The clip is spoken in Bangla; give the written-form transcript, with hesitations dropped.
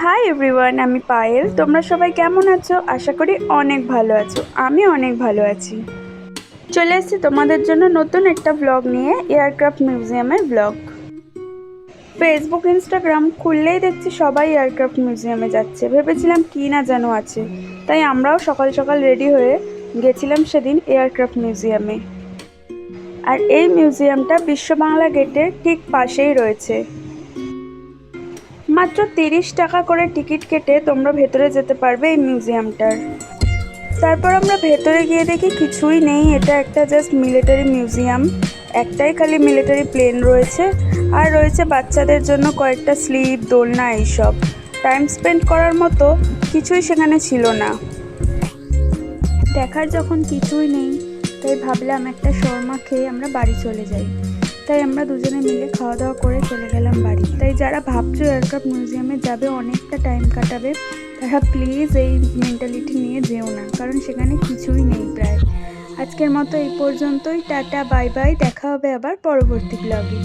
হাই এভরিওয়ান, আমি পায়েল। তোমরা সবাই কেমন আছো? আশা করি অনেক ভালো আছো। আমি অনেক ভালো আছি। চলে এসেছি তোমাদের জন্য নতুন একটা ব্লগ নিয়ে, এয়ারক্রাফট মিউজিয়ামের ব্লগ। ফেসবুক ইনস্টাগ্রাম খুললেই দেখছি সবাই এয়ারক্রাফট মিউজিয়ামে যাচ্ছে। ভেবেছিলাম কি না যেন আছে, তাই আমরাও সকাল সকাল রেডি হয়ে গেছিলাম সেদিন এয়ারক্রাফট মিউজিয়ামে। আর এই মিউজিয়ামটা বিশ্ব বাংলা গেটের ঠিক পাশেই রয়েছে। মাত্র 30 টাকা করে টিকিট কেটে তোমরা ভেতরে যেতে পারবে এই মিউজিয়ামটার। তারপর আমরা ভেতরে গিয়ে দেখি কিছুই নেই, এটা একটা জাস্ট মিলিটারি মিউজিয়াম। একটাই খালি মিলিটারি প্লেন রয়েছে, আর রয়েছে বাচ্চাদের জন্য কয়েকটা স্লিপ, দোলনা, এইসব। টাইম স্পেন্ড করার মতো কিছুই সেখানে ছিল না। দেখার যখন কিছুই নেই, তাই ভাবলাম একটা শর্মা খেয়ে আমরা বাড়ি চলে যাই। তাই আমরা দুজনে মিলে খাওয়া দাওয়া করে চলে গেলাম বাড়ি। তাই যারা ভাবছো এয়ারক্রাফট মিউজিয়ামে যাবে, অনেকটা টাইম কাটাবে, তারা প্লিজ এই মেন্টালিটি নিয়ে যেও না, কারণ সেখানে কিছুই নেই প্রায়। আজকের মতো এই পর্যন্তই। Tata, bye bye. দেখা হবে আবার পরবর্তী ব্লগে।